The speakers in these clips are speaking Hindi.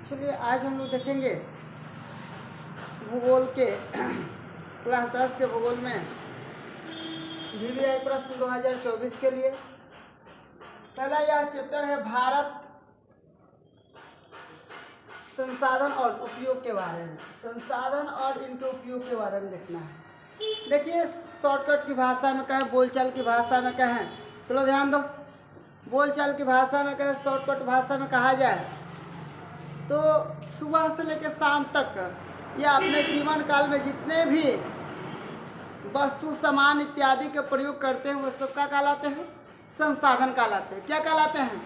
चलिए आज हम लोग देखेंगे भूगोल के क्लास 10 के भूगोल में VVI प्रश्न 2024 के लिए। पहला यह चैप्टर है भारत संसाधन और उपयोग के बारे में। संसाधन और इनके उपयोग के बारे में लिखना है। देखिए शॉर्टकट की भाषा में कहें, बोलचाल की भाषा में कहें, चलो ध्यान दो, बोलचाल की भाषा में कहें, शॉर्टकट भाषा में कहा जाए तो सुबह से लेकर शाम तक या अपने जीवन काल में जितने भी वस्तु सामान इत्यादि के प्रयोग करते हैं वो सब क्या कहलाते हैं? संसाधन कहलाते हैं। क्या कहलाते हैं?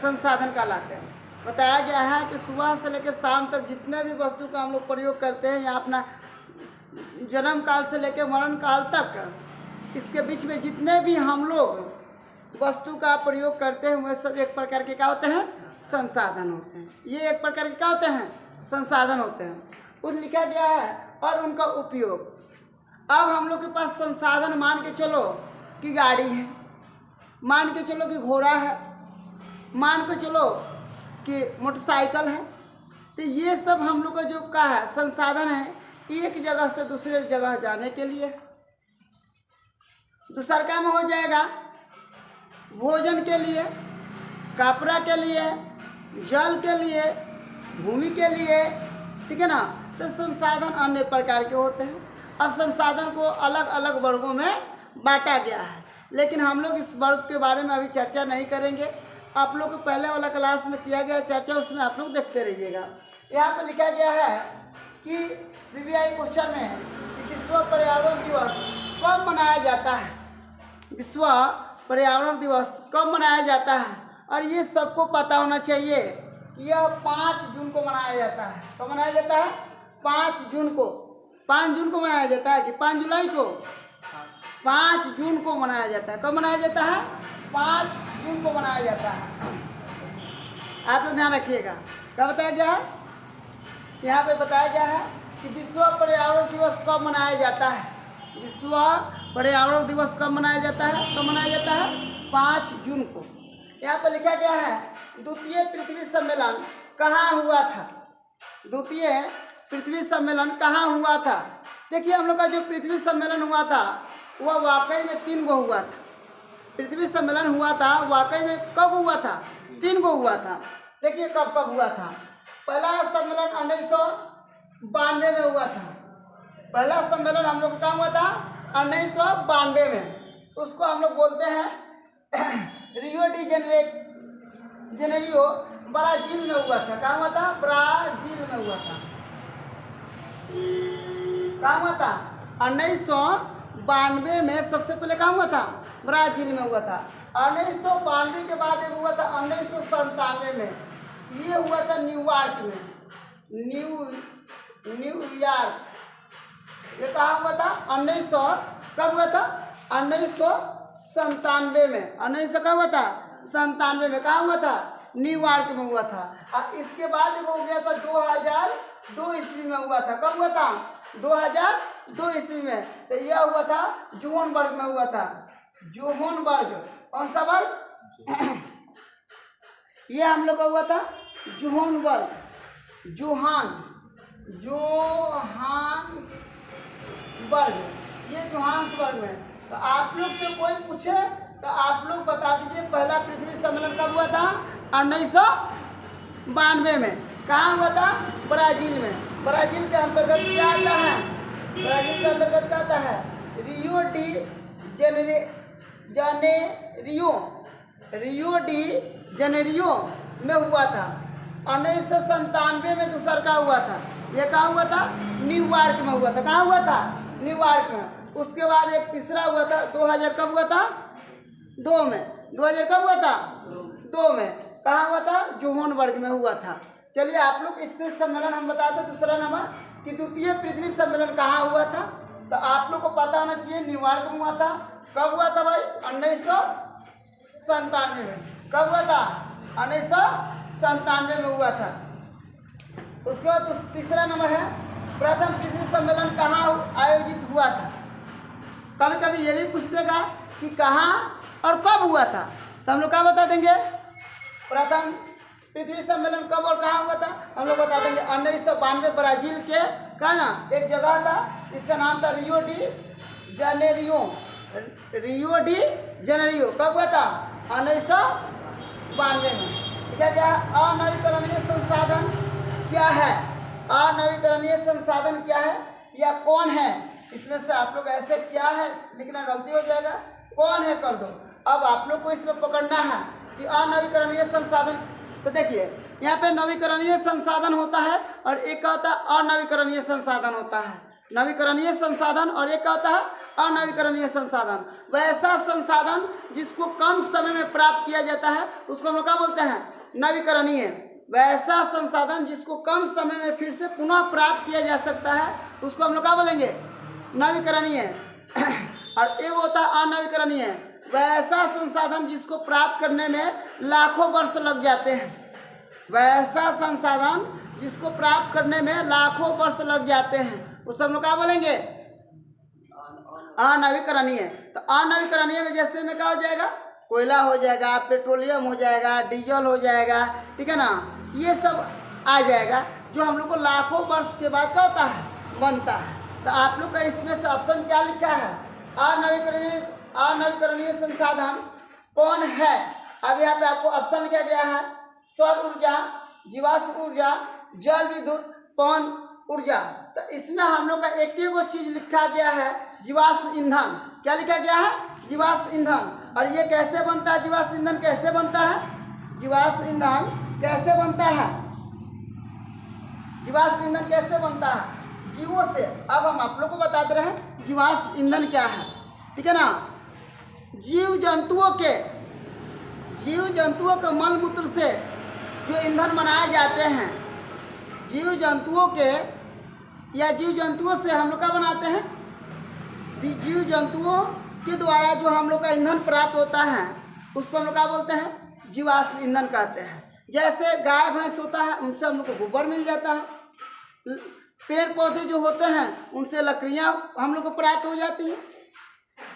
संसाधन कहलाते हैं। बताया गया है कि सुबह से लेकर शाम तक जितने भी वस्तु का हम लोग प्रयोग करते हैं या अपना जन्म काल से लेकर मरण काल तक इसके बीच में जितने भी हम लोग वस्तु का प्रयोग करते हैं वह सब एक प्रकार के क्या होते हैं? संसाधन होते हैं। ये एक प्रकार के क्या होते हैं? संसाधन होते हैं। उस लिखा गया है और उनका उपयोग। अब हम लोग के पास संसाधन मान के चलो कि गाड़ी है, मान के चलो कि घोड़ा है, मान के चलो कि मोटरसाइकिल है, तो ये सब हम लोग का जो का है संसाधन है एक जगह से दूसरे जगह जाने के लिए। दूसरा काम हो जाएगा भोजन के लिए, कपड़ा के लिए, जल के लिए, भूमि के लिए, ठीक है ना। तो संसाधन अन्य प्रकार के होते हैं। अब संसाधन को अलग अलग वर्गों में बांटा गया है, लेकिन हम लोग इस वर्ग के बारे में अभी चर्चा नहीं करेंगे। आप लोग को पहले वाला क्लास में किया गया चर्चा, उसमें आप लोग देखते रहिएगा। यहाँ पर लिखा गया है कि VVI क्वेश्चन में कि विश्व पर्यावरण दिवस कब मनाया जाता है? विश्व पर्यावरण दिवस कब मनाया जाता है? और ये सबको पता होना चाहिए कि यह 5 जून को मनाया जाता है। कब मनाया जाता है? 5 जून को। 5 जून को मनाया जाता है कि 5 जुलाई को? 5 जून को मनाया जाता है। कब मनाया जाता है? 5 जून को मनाया जाता है। आप लोग ध्यान रखिएगा। क्या बताया गया है? यहाँ पे बताया गया है कि विश्व पर्यावरण दिवस कब मनाया जाता है। विश्व पर्यावरण दिवस कब मनाया जाता है? कब मनाया जाता है? 5 जून को। यहाँ पर लिखा गया है द्वितीय पृथ्वी सम्मेलन कहाँ हुआ था? द्वितीय पृथ्वी सम्मेलन कहाँ हुआ था? देखिए हम लोग का जो पृथ्वी सम्मेलन हुआ था वह वाकई में 3 गो हुआ था। पृथ्वी सम्मेलन हुआ था वाकई में कब हुआ था? 3 गो हुआ था। देखिए कब कब हुआ था। पहला सम्मेलन 1992 में हुआ था। पहला सम्मेलन हम लोग का हुआ था 1992 में। उसको हम लोग बोलते हैं रियो डी जेनेरियो, ब्राजील में हुआ था। कहाँ हुआ था? ब्राजील में हुआ था। कहाँ हुआ था? 1992 में सबसे पहले कहाँ हुआ था? ब्राजील में हुआ था। 1992 के बाद एक हुआ था 1997 में, ये हुआ था न्यूयॉर्क में। न्यूयॉर्क ये कहाँ हुआ था? 1900 कब हुआ था? 1997 में। 1900 कब हुआ था? 97 में। कहाँ हुआ था? न्यूयॉर्क में हुआ था। और इसके बाद एक हो गया था 2002 ईस्वी में हुआ था। कब हुआ था? 2002 ईस्वी में। तो यह हुआ था जोहान्सबर्ग में हुआ था। जोहान्सबर्ग, कौन सा वर्ग? ये हम लोग का हुआ था जोहान्सबर्ग। ये जोहान्सबर्ग में। तो आप लोग से कोई पूछे तो आप लोग बता दीजिए पहला पृथ्वी सम्मेलन कब हुआ था? 1992 में। कहाँ हुआ था? ब्राजील में। ब्राजील के अंतर्गत क्या आता है? ब्राजील के अंतर्गत क्या आता है? रियो डी जेनेरियो में हुआ था। 1997 में दूसरा का हुआ था। ये कहाँ हुआ था? न्यूयॉर्क में हुआ था। कहाँ हुआ था? न्यूयॉर्क में। उसके बाद एक तीसरा हुआ था 2000 कब हुआ था? 2 में। 2000 कब हुआ था? 2 में। कहाँ हुआ था? जोहान्सबर्ग में हुआ था। चलिए आप लोग इससे सम्मेलन हम बताते हैं। दूसरा नंबर कि द्वितीय पृथ्वी सम्मेलन कहाँ हुआ था? तो आप लोग को पता होना चाहिए न्यूयॉर्क में हुआ था। कब हुआ था भाई? 1997 में। कब हुआ था? 1997 में हुआ था। उसके बाद तीसरा नंबर है प्रथम पृथ्वी सम्मेलन कहाँ आयोजित हुआ था? कभी कभी ये भी पूछ देगा कि कहाँ और कब हुआ था, तो हम लोग क्या बता देंगे? प्रथम पृथ्वी सम्मेलन कब और कहाँ हुआ था? हम लोग बता देंगे 1992 ब्राजील के का ना एक जगह था, इसका नाम था Rio de Janeiro. Rio de Janeiro कब हुआ था? 1992 में। ठीक है। क्या अनवीकरणीय संसाधन क्या है? अनवीकरणीय संसाधन क्या है या कौन है? इसमें से आप लोग ऐसे क्या है लिखना गलती हो जाएगा, कौन है कर दो। अब आप लोग को इसमें पकड़ना है कि अनवीकरणीय संसाधन। तो देखिए यहाँ पे नवीकरणीय संसाधन होता है और एक का होता है अनवीकरणीय संसाधन होता है। नवीकरणीय संसाधन और एक का होता है अनवीकरणीय संसाधन। वैसा संसाधन जिसको कम समय में प्राप्त किया जाता है उसको हम लोग क्या बोलते हैं? नवीकरणीय। वैसा संसाधन जिसको कम समय में फिर से पुनः प्राप्त किया जा सकता है उसको हम लोग क्या बोलेंगे? नवीकरणीय। और एक होता है अनवीकरणीय, वैसा संसाधन जिसको प्राप्त करने में लाखों वर्ष लग जाते हैं। वैसा संसाधन जिसको प्राप्त करने में लाखों वर्ष लग जाते हैं उस हम लोग क्या बोलेंगे? अनवीकरणीय। तो अनवीकरणीय में जैसे में क्या हो जाएगा? कोयला हो जाएगा, पेट्रोलियम हो जाएगा, डीजल हो जाएगा, ठीक है ना, ये सब आ जाएगा जो हम लोग को लाखों वर्ष के बाद क्या होता है? बनता है। तो आप लोग का इसमें से ऑप्शन क्या लिखा है? अनवीकरणीय संसाधन कौन है? अब यहाँ पे आपको ऑप्शन लिखा गया है सौर ऊर्जा, जीवाश्म ऊर्जा, जल विद्युत, पवन ऊर्जा। तो इसमें हम लोग का एक ही वो चीज लिखा गया है जीवाश्म ईंधन। क्या लिखा गया है? जीवाश्म ईंधन। और ये कैसे बनता है? जीवाश्म ईंधन कैसे बनता है? जीवाश्म ईंधन कैसे बनता है? जीवाश्म ईंधन कैसे बनता है? जीवों से। अब हम आप लोग को बताते रहे जीवाश्म ईंधन क्या है, ठीक है ना। जीव जंतुओं के मल मूत्र से जो ईंधन बनाए जाते हैं, जीव जंतुओं से हम लोग क्या बनाते हैं? जीव जंतुओं के द्वारा जो हम लोग का ईंधन प्राप्त होता है उसको हम लोग क्या बोलते हैं? जीवाश्म ईंधन कहते हैं। जैसे गाय भैंस होता है उनसे हम लोग को गोबर मिल जाता है, पेड़ पौधे जो होते हैं उनसे लकड़ियाँ हम लोग को प्राप्त हो जाती हैं।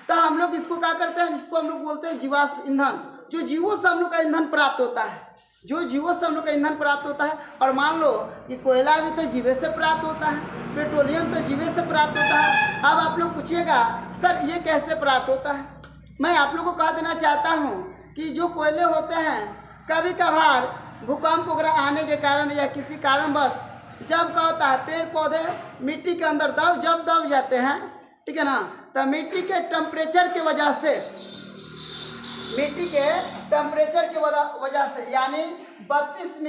तो हम लोग इसको क्या करते हैं? जिसको हम लोग बोलते हैं जीवाश्म ईंधन। जो जीवों से हम लोग का ईंधन प्राप्त होता है, जो जीवों से हम लोग का ईंधन प्राप्त होता है। और मान लो कि कोयला भी तो जीवे से प्राप्त होता है, पेट्रोलियम तो जीवे से प्राप्त होता है। अब आप लोग पूछिएगा सर ये कैसे प्राप्त होता है? मैं आप लोग को कह देना चाहता हूँ कि जो कोयले होते हैं कभी कभार भूकंप वगैरह आने के कारण या किसी कारणवश जब क्या होता है पेड़ पौधे मिट्टी के अंदर दब जाते हैं, ठीक है ना, तो मिट्टी के टेम्परेचर की वजह से यानी 32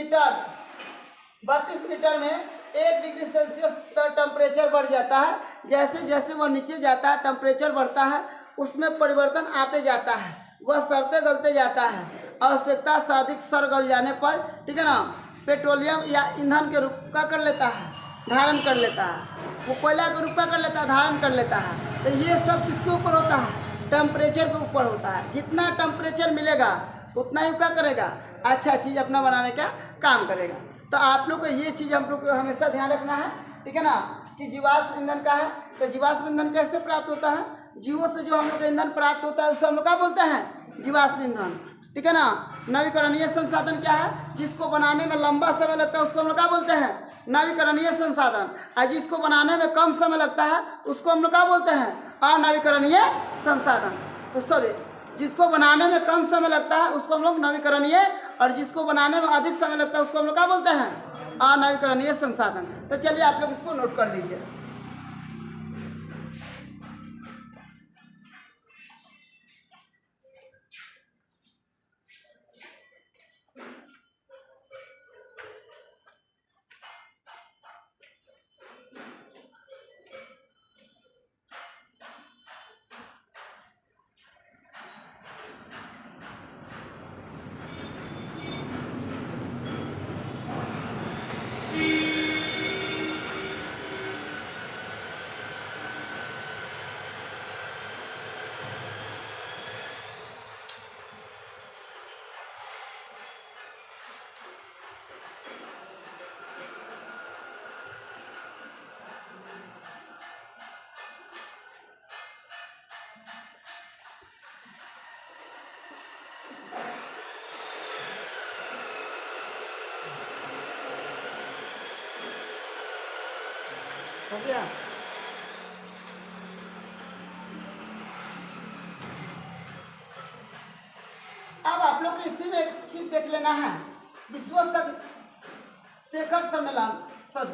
मीटर में 1 डिग्री सेल्सियस तक टेम्परेचर बढ़ जाता है। जैसे जैसे वह नीचे जाता है टेम्परेचर बढ़ता है, उसमें परिवर्तन आते जाता है, वह सड़ते गलते जाता है। आवश्यकता से अधिक सड़ गल जाने पर, ठीक है ना, पेट्रोलियम या ईंधन के रूप का कर लेता है, धारण कर लेता है। वो कोयला के रूप का कर लेता है, धारण कर लेता है। तो ये सब किसके ऊपर होता है? टेम्परेचर के ऊपर होता है। जितना टेम्परेचर मिलेगा उतना ही क्या करेगा? अच्छा चीज़ अपना बनाने का काम करेगा। तो आप लोग को ये चीज़ हम लोग को हमेशा ध्यान रखना है, ठीक है ना, कि जीवाश्म ईंधन का है। तो जीवाश्म ईंधन कैसे प्राप्त होता है? जीवों से जो हम लोग का ईंधन प्राप्त होता है उसको हम लोग क्या बोलते हैं? जीवाश्म ईंधन, ठीक है ना। नवीकरणीय संसाधन क्या है? जिसको बनाने में लंबा समय लगता है उसको हम लोग क्या बोलते हैं? नवीकरणीय संसाधन। और जिसको बनाने में कम समय लगता है उसको हम लोग क्या बोलते हैं? अनवीकरणीय संसाधन। तो सॉरी, जिसको बनाने में कम समय लगता है उसको हम लोग नवीकरणीय, और जिसको बनाने में अधिक समय लगता है उसको हम लोग क्या बोलते हैं? अनवीकरणीय संसाधन। तो चलिए आप लोग इसको नोट कर लीजिए। हो गया। अब आप लोग को इसी में एक चीज देख लेना है, विश्व शेखर सम्मेलन सद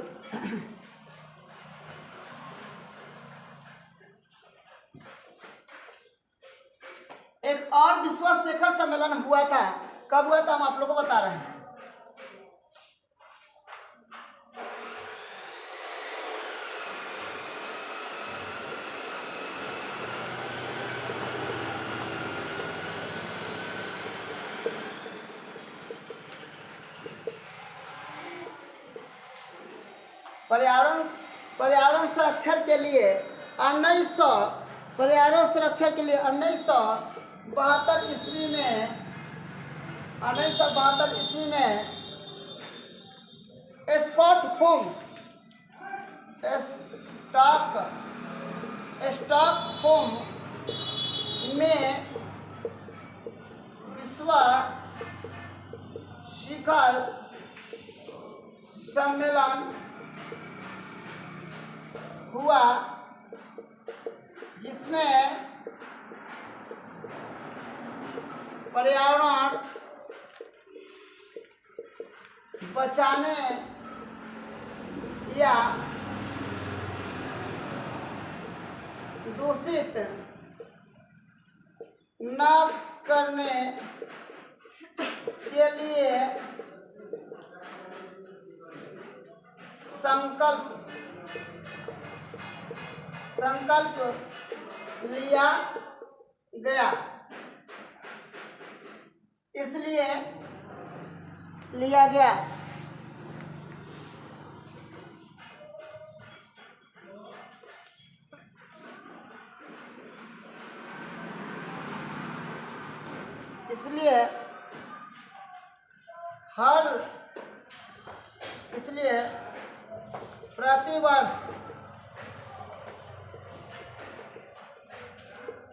एक और विश्व शेखर सम्मेलन हुआ था। कब हुआ था हम आप लोगों को बता रहे हैं। पर्यावरण पर्यावरण संरक्षण के लिए 1900 पर्यावरण संरक्षण के लिए 1972 ईस्वी में 1972 ईस्वी में स्टॉकहोम में विश्व शिखर सम्मेलन हुआ, जिसमें पर्यावरण बचाने या दूषित न करने के लिए संकल्प लिया गया। इसलिए लिया गया इसलिए प्रतिवर्ष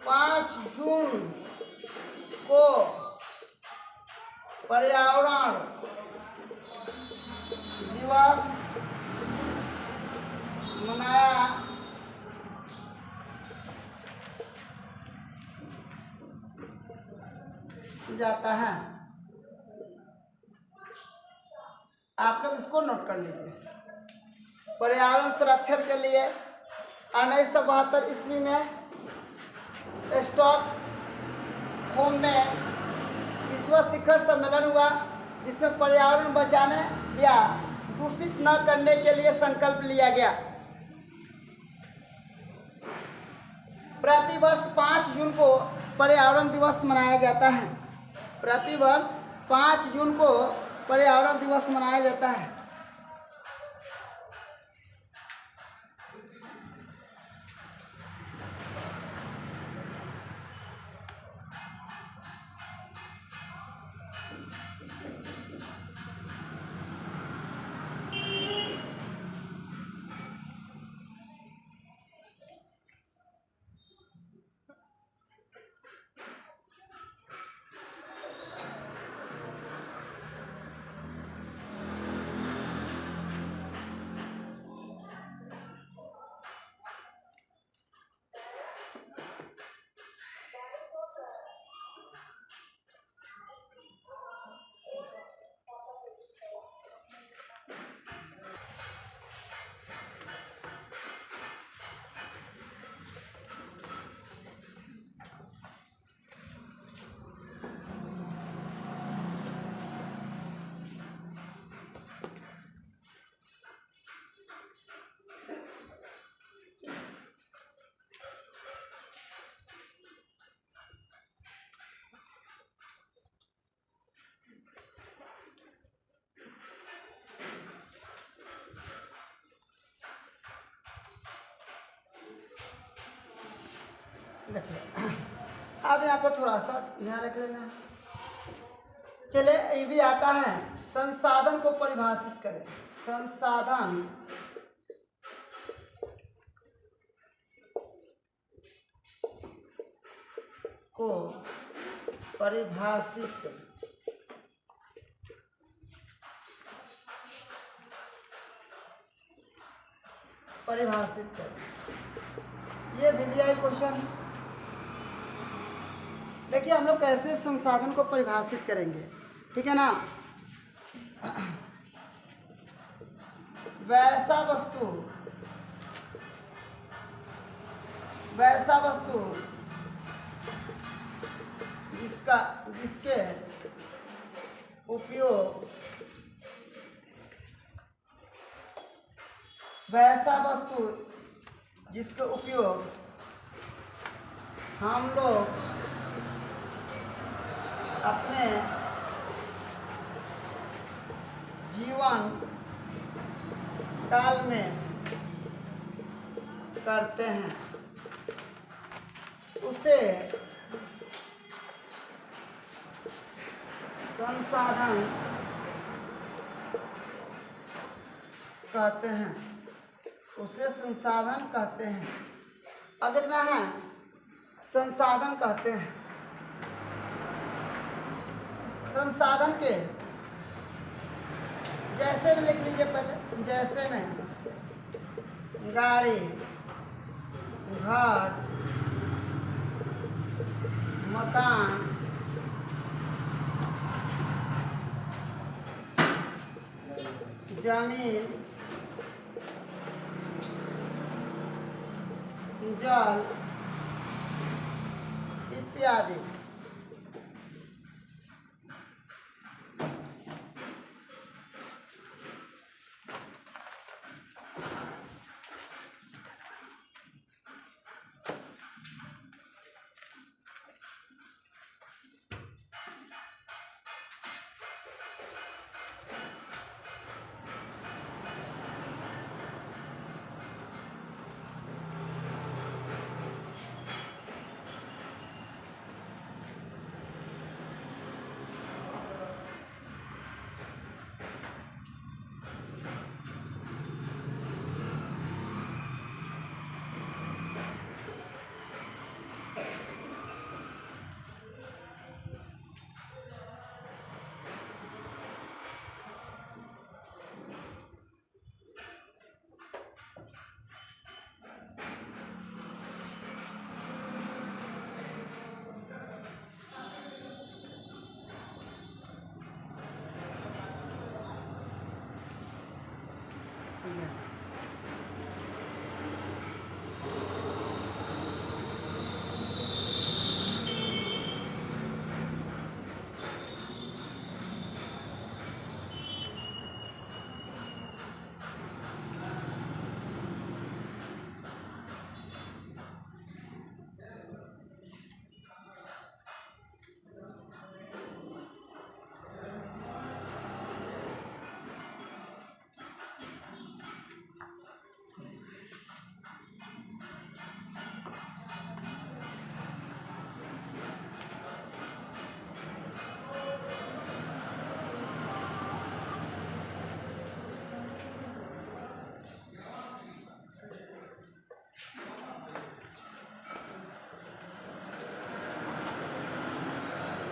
5 जून को पर्यावरण दिवस मनाया जाता है। आप लोग इसको नोट कर लीजिए। पर्यावरण संरक्षण के लिए 1972 ईस्वी में स्टॉकहोम में विश्व शिखर सम्मेलन हुआ, जिसमें पर्यावरण बचाने या दूषित न करने के लिए संकल्प लिया गया। प्रतिवर्ष 5 जून को पर्यावरण दिवस मनाया जाता है। प्रतिवर्ष 5 जून को पर्यावरण दिवस मनाया जाता है। अब यहाँ पर थोड़ा सा ध्यान रख लेना। चले, ये भी आता है, संसाधन को परिभाषित करें। संसाधन को परिभाषित परिभाषित करें। ये वीवीआई क्वेश्चन। देखिए हम लोग कैसे संसाधन को परिभाषित करेंगे, ठीक है ना। वैसा वस्तु जिसके उपयोग हम लोग अपने जीवन काल में करते हैं, उसे संसाधन कहते हैं। अब देखना है, संसाधन कहते हैं। संसाधन के जैसे में लिख लीजिए पहले, जैसे में गाड़ी, घर, मकान, जमीन, जल इत्यादि।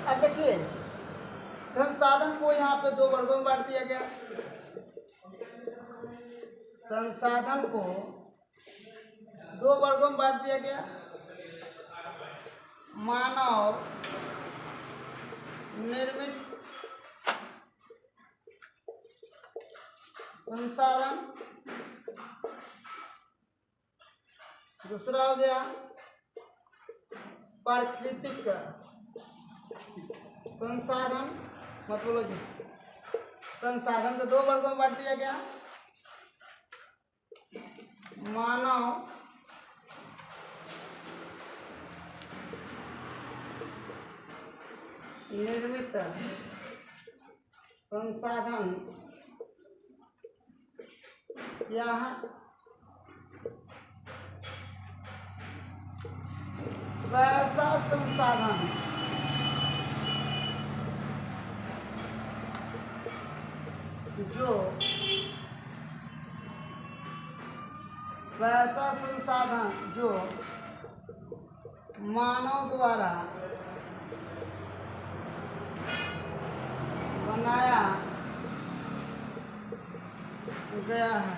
अब देखिए संसाधन को यहाँ पे दो वर्गों में बांट दिया गया। संसाधन को दो वर्गों में बांट दिया गया, मानव निर्मित संसाधन, दूसरा हो गया प्राकृतिक संसाधन। मत बोलो जी। संसाधन को दो वर्गों में बांट दिया गया, मानव निर्मित संसाधन क्या है, वैसा संसाधन जो मानव द्वारा बनाया गया है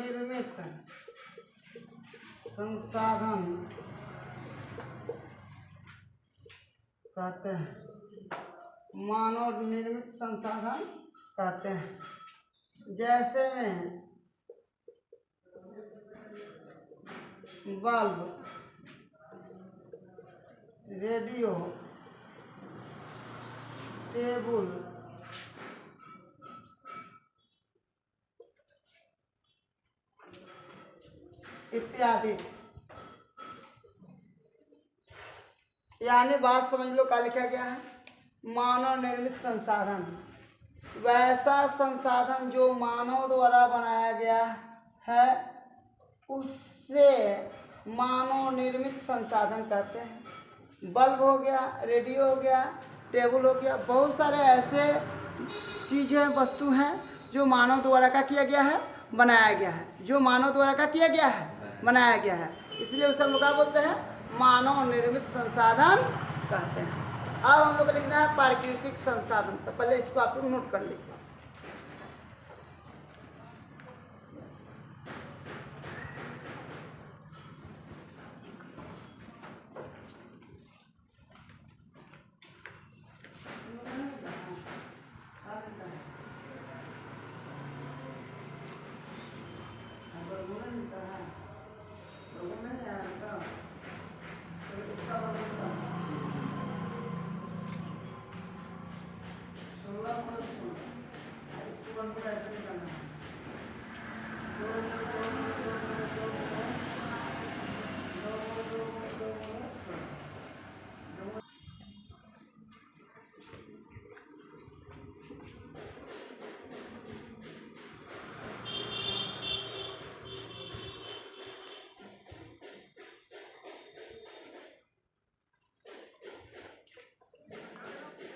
निर्मित संसाधन कहते हैं, मानव निर्मित संसाधन कहते हैं। जैसे में बल्ब, रेडियो, टेबल, इत्यादि। यानी बात समझ लो, क्या लिखा गया है? मानव निर्मित संसाधन, वैसा संसाधन जो मानव द्वारा बनाया गया है उससे मानव निर्मित संसाधन कहते हैं। बल्ब हो गया, रेडियो हो गया, टेबल हो गया, बहुत सारे ऐसे चीज़ें, वस्तु हैं जो मानव द्वारा क्या किया गया है? बनाया गया है। जो मानव द्वारा क्या किया गया है? बनाया गया है। इसलिए उसे हम लोग क्या बोलते हैं? मानव निर्मित संसाधन कहते हैं। अब हम लोग को लिखना है प्राकृतिक संसाधन। तो पहले इसको आप लोग नोट कर लीजिए।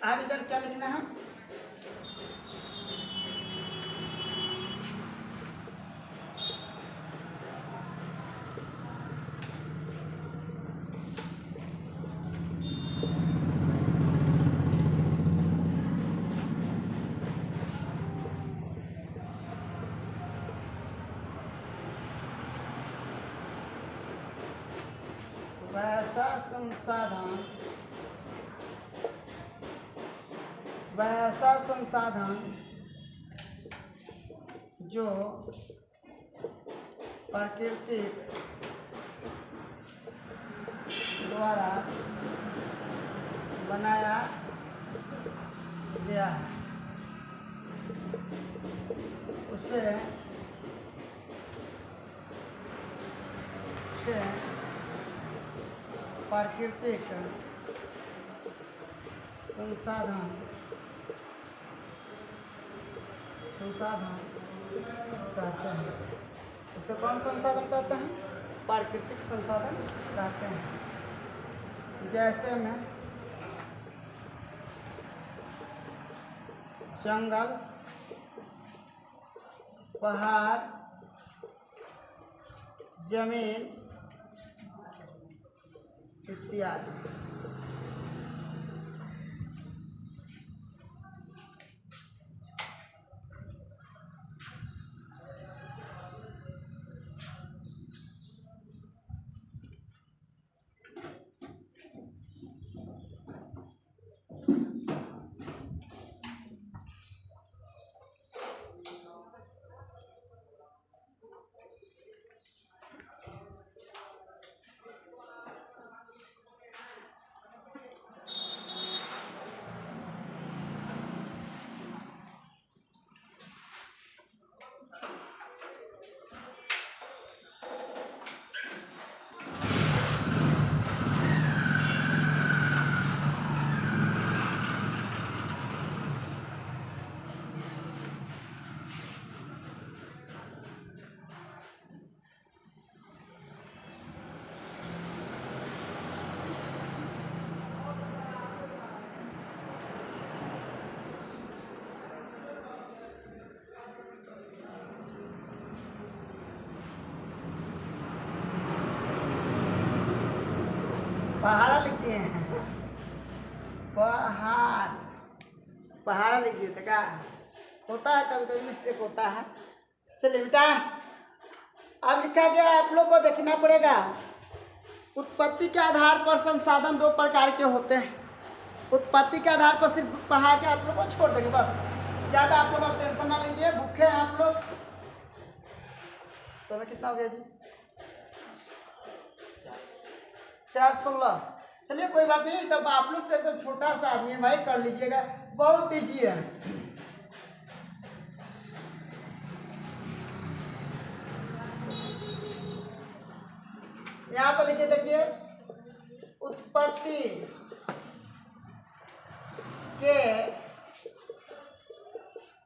अब इधर क्या लिखना है? वैसा संसाधन, वैसा संसाधन जो प्रकृति द्वारा बनाया गया है उसे प्राकृतिक संसाधन कहते हैं। उसे कौन संसाधन कहते हैं? प्राकृतिक संसाधन कहते हैं। जैसे में जंगल, पहाड़, जमीन इत्यादि। पहाड़ा लिख दिए हैं, पहाड़ा लिख दिए थे। क्या होता है? कभी कभी मिस्टेक होता है। चलिए बेटा लिखा गया है, आप लोग को देखना पड़ेगा। उत्पत्ति के आधार पर संसाधन दो प्रकार के होते हैं। उत्पत्ति के आधार पर सिर्फ पढ़ा के आप लोग को छोड़ देंगे, बस ज़्यादा आप लोग टेंशन ना लीजिए। भूखे हैं आप लोग। समय कितना हो गया जी? 4:16। चलिए कोई बात नहीं, तब आप लोग तो एकदम छोटा सा आदमी है भाई, कर लीजिएगा, बहुत ईजी है। यहाँ पर लिखिए, देखिए, उत्पत्ति के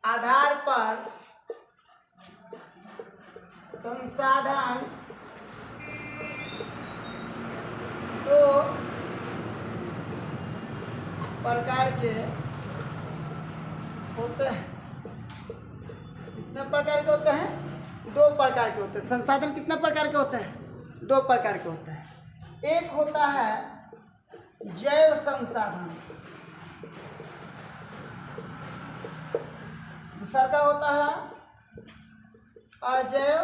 आधार पर संसाधन दो प्रकार के होते हैं। कितने प्रकार के होते हैं? 2 प्रकार के होते हैं। संसाधन कितने प्रकार के होते हैं? 2 प्रकार के होते हैं। एक होता है जैव संसाधन, दूसरा का होता है अजैव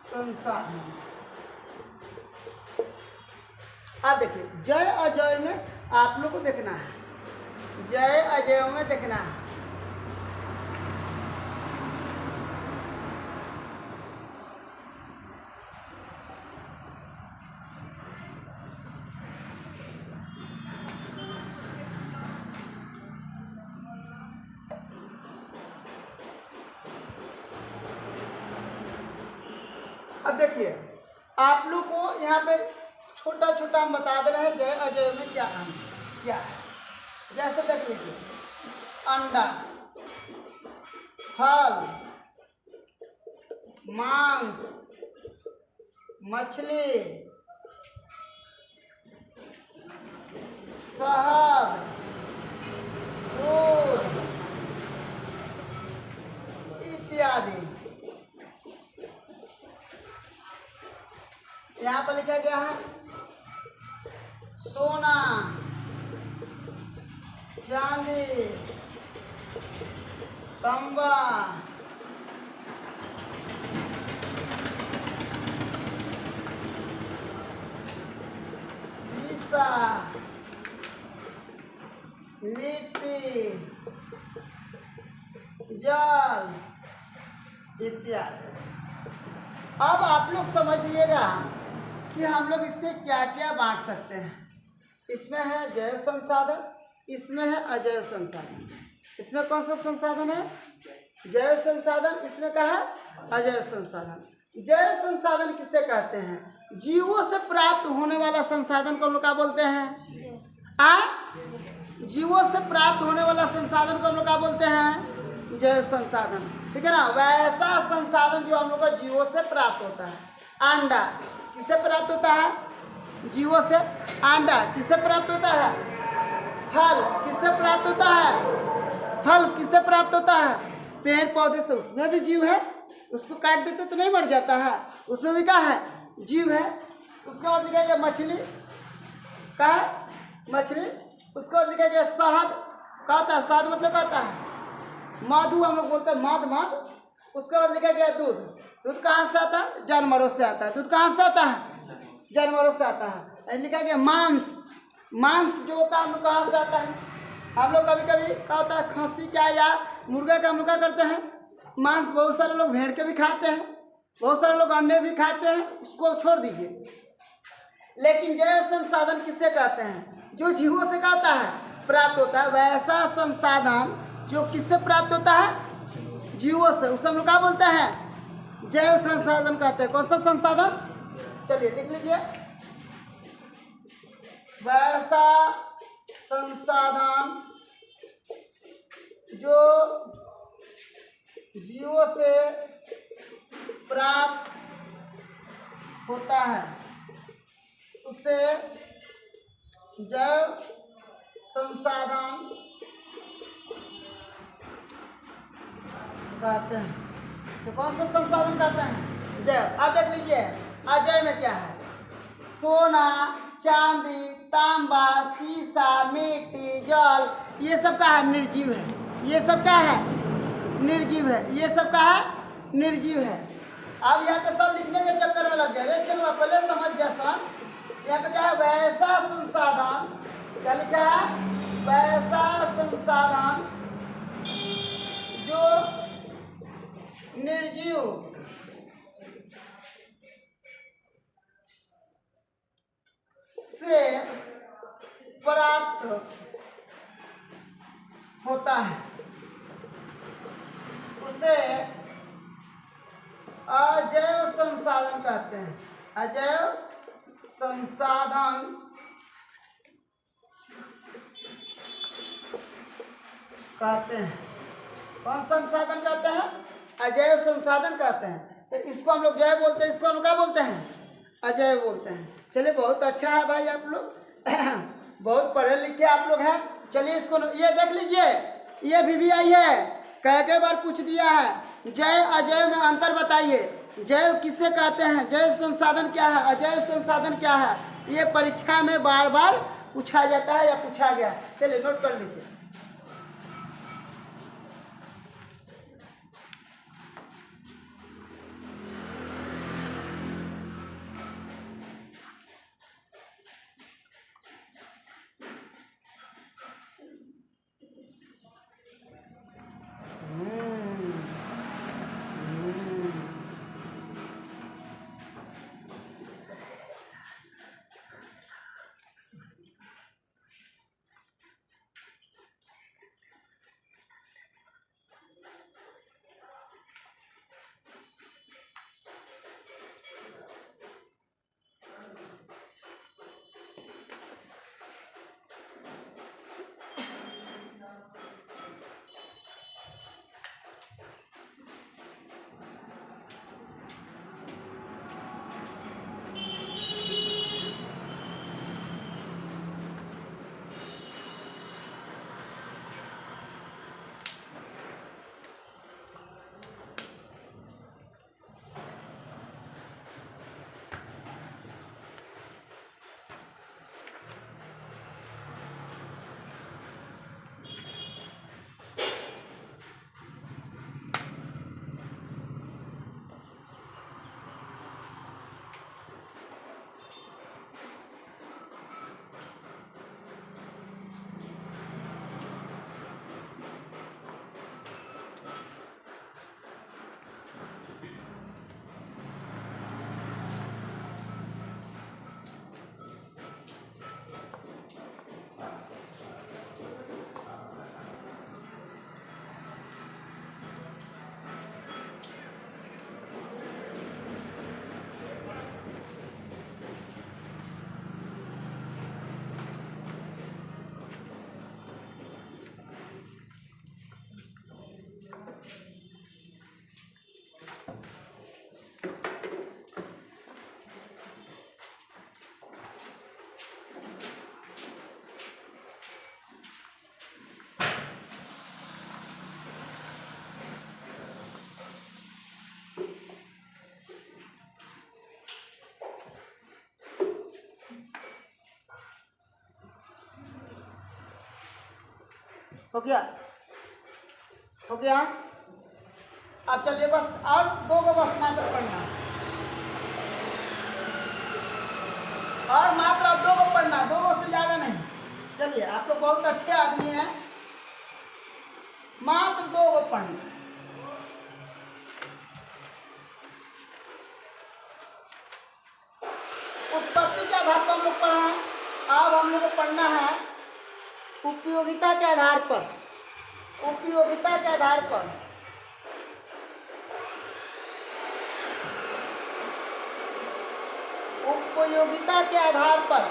संसाधन। आप देखिए, जय अजय में आप लोग को देखना है, जय अजय में देखना है। अब देखिए, आप लोग को यहाँ पे छोटा छोटा हम बता दे रहे हैं जय अजय में क्या है। जैसे देख लीजिए, अंडा, फल, मांस, मछली, शहद, दूध इत्यादि। यहाँ पर लिखा गया है सोना, चांदी, तांबा, शीशा, मिट्टी, जल इत्यादि। अब आप लोग समझिएगा कि हम लोग इससे क्या क्या बांट सकते हैं। इसमें है जैव संसाधन, इसमें है अजैव संसाधन। इसमें कौन सा संसाधन है? जैव संसाधन। इसमें क्या है? अजैव संसाधन। जैव संसाधन किसे कहते हैं? जीवों से प्राप्त होने वाला संसाधन को हम लोग क्या बोलते हैं? जीवों से प्राप्त होने वाला संसाधन को हम लोग क्या बोलते हैं? जैव संसाधन। ठीक है ना? वैसा संसाधन जो हम लोग को जीवों से प्राप्त होता है। अंडा किससे प्राप्त होता है? जीवों से। अंडा किससे प्राप्त होता है? फल किससे प्राप्त होता है? फल किससे प्राप्त होता है? पेड़ पौधे से। उसमें भी जीव है, उसको काट देते तो नहीं मर जाता है, उसमें भी क्या है? जीव है। उसके बाद लिखा गया मछली, क्या है? मछली। उसके बाद लिखा गया शहद, क्या होता है? शहद मतलब क्या होता है? मधु हम लोग बोलते हैं, मध। उसके बाद लिखा गया दूध। दूध कहाँ से आता है? जानवरों से आता है। दूध कहाँ से आता है? जानवरों से आता है। लिखा गया मांस। मांस जो होता है हम लोग कहाँ से आता है? हम लोग कभी कभी क्या होता है, खस्सी का या मुर्गा का हम लोग क्या करते हैं? मांस। बहुत सारे लोग भेड़ के भी खाते हैं, बहुत सारे लोग अंडे भी खाते हैं, उसको छोड़ दीजिए। लेकिन जैव संसाधन किससे कहते हैं? जो जीवों से कहता है प्राप्त होता है, वैसा संसाधन जो किससे प्राप्त होता है? जीवों से। उसे हम लोग क्या बोलते हैं? जैव संसाधन कहते हैं। कौन सा संसाधन? चलिए लिख लीजिए, वैसा संसाधन जो जीवों से प्राप्त होता है उसे जैव संसाधन कहते हैं। तो कौन सा संसाधन कहते हैं? जैव। अब देख लीजिए अजय में क्या है? सोना, चांदी, तांबा, शीशा, मिट्टी, जल, ये सब का है? निर्जीव है। ये सब क्या है? निर्जीव है। ये सब का है? निर्जीव है। अब यहाँ पे सब लिखने के चक्कर में लग गया। अरे चलो पहले समझ जा सन। यहाँ पे क्या है, वैसा संसाधन, क्या लिखा है, वैसा संसाधन जो निर्जीव से प्राप्त होता है उसे अजैव संसाधन कहते हैं। अजैव संसाधन कहते हैं। कौन संसाधन कहते हैं, अजैव संसाधन कहते हैं। तो इसको हम लोग जैव बोलते हैं, इसको हम क्या बोलते हैं, अजैव बोलते हैं। चलिए बहुत अच्छा है भाई, आप लोग बहुत पढ़े लिखे आप लोग हैं। चलिए इसको ये देख लीजिए, ये भी आई है, कई बार पूछ दिया है जैव अजैव में अंतर बताइए। जैव किसे कहते हैं, जैव संसाधन क्या है, अजैव संसाधन क्या है, ये परीक्षा में बार बार पूछा जाता है या पूछा गया। चलिए नोट कर लीजिए। हो गया, हो गया। अब चलिए बस और दो को बस मात्र पढ़ना, और मात्र अब दो को पढ़ना, दो से ज्यादा नहीं। चलिए आप लोग बहुत अच्छे आदमी हैं, मात्र दो को पढ़ना। उत्पत्ति के आधार पर हम लोग पढ़ा है, अब हम लोग को पढ़ना है उपयोगिता के आधार पर। उपयोगिता के आधार पर उपयोगिता के आधार पर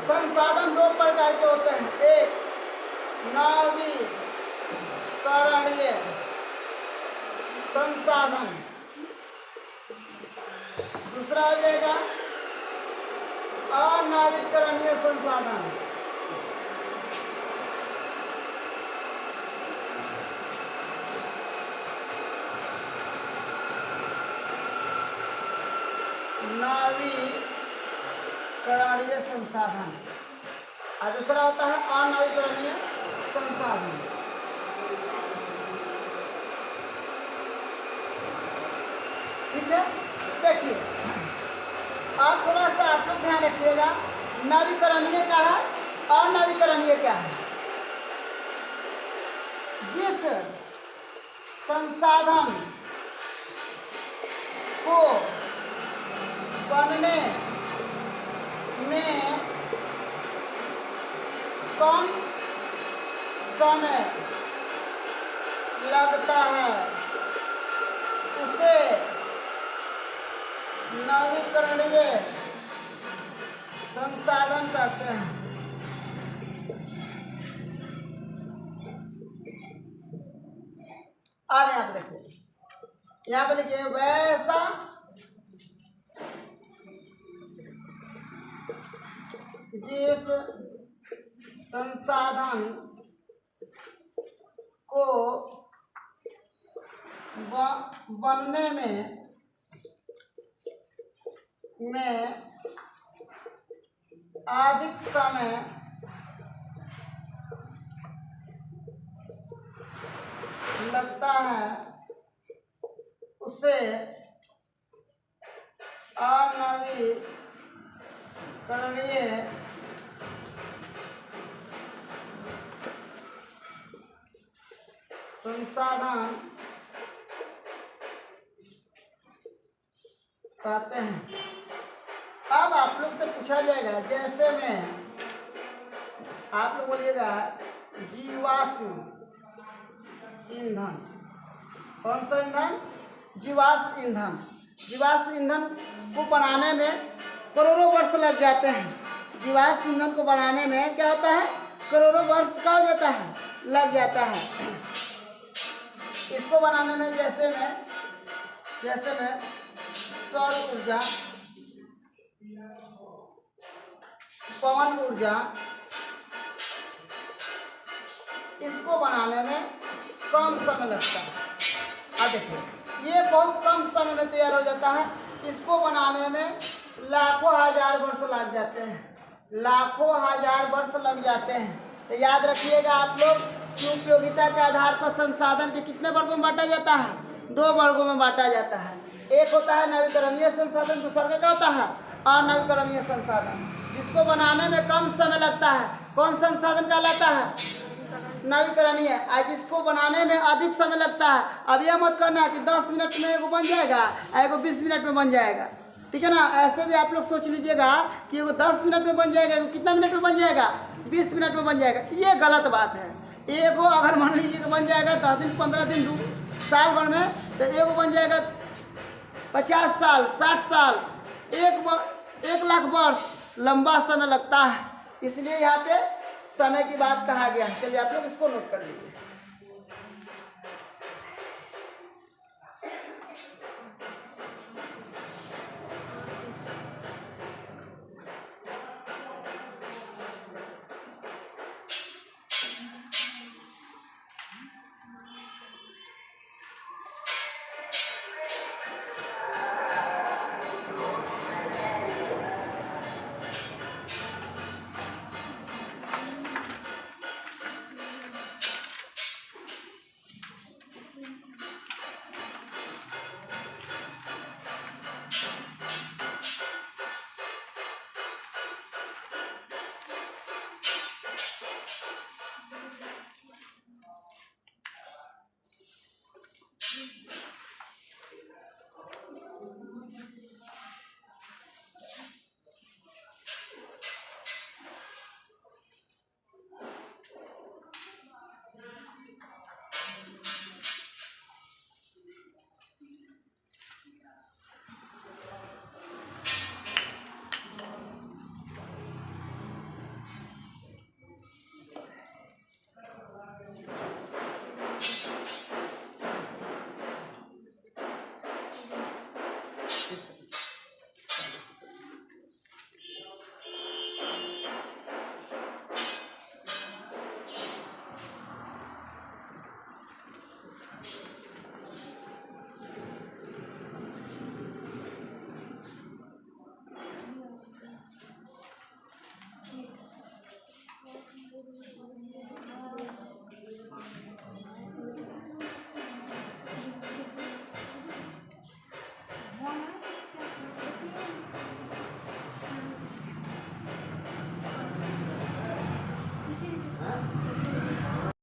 संसाधन दो प्रकार के होते हैं, एक नवीकरणीय संसाधन, दूसरा हो जाएगा अनवीकरणीय संसाधन। नवीकरणीय संसाधन और दूसरा होता है अनवीकरणीय संसाधन। ठीक है, देखिए और थोड़ा सा आप लोग ध्यान रखिएगा, नवीकरणीय क्या है और नवीकरणीय क्या है। जिस संसाधन को बनने में कम समय लगता है उसे नवीकरणीय संसाधन कहते हैं। अब यहाँ पे देखिए, यहाँ पे लिखिए वैसा जिस संसाधन को बनने में अधिक समय लगता है उसे अनवीकरणीय संसाधन कहते हैं। अब आप लोग से पूछा जाएगा, जैसे में आप लोग बोलिएगा जीवाश्म ईंधन। कौन सा ईंधन? जीवाश्म ईंधन। जीवाश्म ईंधन को बनाने में करोड़ों वर्ष लग जाते हैं। जीवाश्म ईंधन को बनाने में क्या होता है, करोड़ों वर्ष का हो जाता है, लग जाता है। इसको बनाने में जैसे में सौर ऊर्जा, पवन ऊर्जा, इसको बनाने में कम समय लगता है। अब देखिए ये बहुत कम समय में तैयार हो जाता है। इसको बनाने में लाखों हजार वर्ष लग जाते हैं, लाखों हजार वर्ष लग जाते हैं। तो याद रखिएगा आप लोग कि उपयोगिता के आधार पर संसाधन के कितने वर्गों में बांटा जाता है? 2 वर्गों में बांटा जाता है। एक होता है नवीकरणीय संसाधन, दूसरा क्या होता है? अनवीकरणीय संसाधन। जिसको बनाने में कम समय लगता है कौन संसाधन कहलाता है? नवीकरणीय। आज जिसको बनाने में अधिक समय लगता है, अब यह मत करना कि 10 मिनट में एगो बन जाएगा, एगो 20 मिनट में बन जाएगा, ठीक है ना। ऐसे भी आप लोग सोच लीजिएगा कि एगो 10 मिनट में बन जाएगा, एगो कितना मिनट में बन जाएगा? 20 मिनट में बन जाएगा। ये गलत बात है। एगो अगर मान लीजिए कि बन जाएगा 10 दिन, 15 दिन, 2 साल भर में, तो एगो बन जाएगा 50 साल, 60 साल, 1 लाख वर्ष लंबा समय लगता है। इसलिए यहाँ पे समय की बात कहा गया है। चलिए आप लोग इसको नोट कर लीजिए।